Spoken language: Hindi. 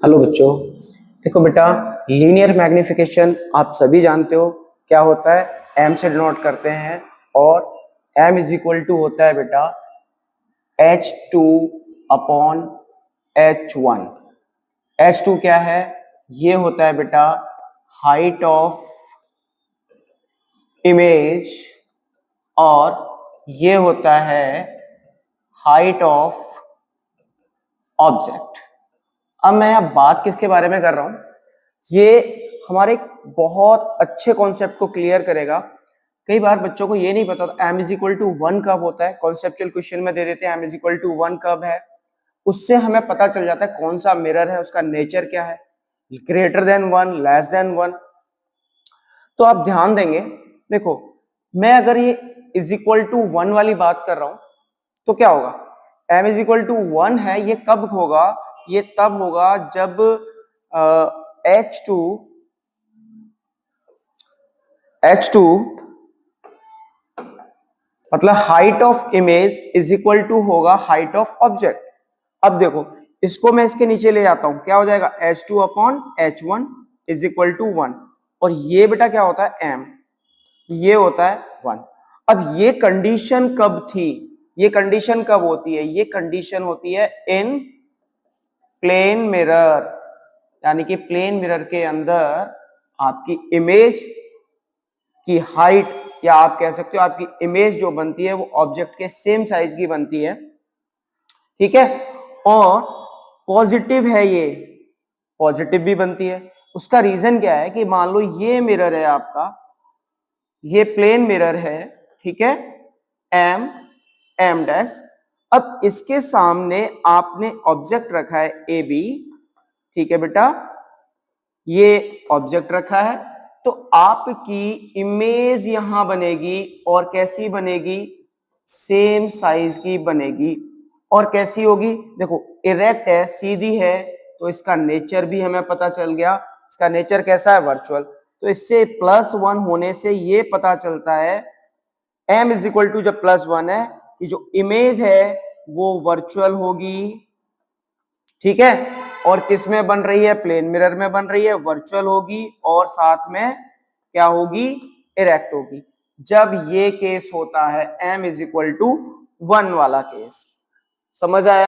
हेलो बच्चों, देखो बेटा, लीनियर मैग्निफिकेशन आप सभी जानते हो क्या होता है। m से डिनोट करते हैं और m इज इक्वल टू होता है बेटा h2 अपॉन h1। h2 क्या है? ये होता है बेटा हाइट ऑफ इमेज और ये होता है हाइट ऑफ ऑब्जेक्ट। अब मैं यहाँ बात किसके बारे में कर रहा हूं? ये हमारे एक बहुत अच्छे कॉन्सेप्ट को क्लियर करेगा। कई बार बच्चों को ये नहीं पता m इज इक्वल टू 1 कब होता है। कॉन्सेप्चुअल क्वेश्चन में दे देते हैं m इज इक्वल टू 1 कब है, उससे हमें पता चल जाता है कौन सा मिरर है, उसका नेचर क्या है, ग्रेटर देन 1, लेस देन 1। तो आप ध्यान देंगे, देखो मैं अगर ये इज इक्वल टू 1 वाली बात कर रहा हूं तो क्या होगा? m इज इक्वल टू 1 है, ये कब होगा? ये तब होगा जब H2 मतलब height of image is equal to होगा हाइट ऑफ ऑब्जेक्ट। अब देखो इसको मैं इसके नीचे ले जाता हूं, क्या हो जाएगा? H2 upon H1 is equal to 1। और ये बेटा क्या होता है? m, ये होता है 1। अब ये कंडीशन कब थी? ये कंडीशन कब होती है? ये कंडीशन होती है इन प्लेन मिरर, यानी कि प्लेन मिरर के अंदर आपकी इमेज की हाइट, या आप कह सकते हो आपकी इमेज जो बनती है वो ऑब्जेक्ट के सेम साइज की बनती है, ठीक है। और पॉजिटिव है, ये पॉजिटिव भी बनती है। उसका रीजन क्या है कि मान लो ये मिरर है आपका, ये प्लेन मिरर है, ठीक है, m डैश। अब इसके सामने आपने ऑब्जेक्ट रखा है ए बी, ठीक है बेटा, ये ऑब्जेक्ट रखा है, तो आपकी इमेज यहां बनेगी और कैसी बनेगी? सेम साइज की बनेगी। और कैसी होगी? देखो इरेक्ट है, सीधी है, तो इसका नेचर भी हमें पता चल गया। इसका नेचर कैसा है? वर्चुअल। तो इससे +1 होने से ये पता चलता है m इज इक्वल टू जब +1 है कि जो इमेज है वो वर्चुअल होगी, ठीक है। और किस में बन रही है? प्लेन मिरर में बन रही है, वर्चुअल होगी और साथ में क्या होगी? इरेक्ट होगी। जब ये केस होता है m इज इक्वल टू 1 वाला केस, समझ आया?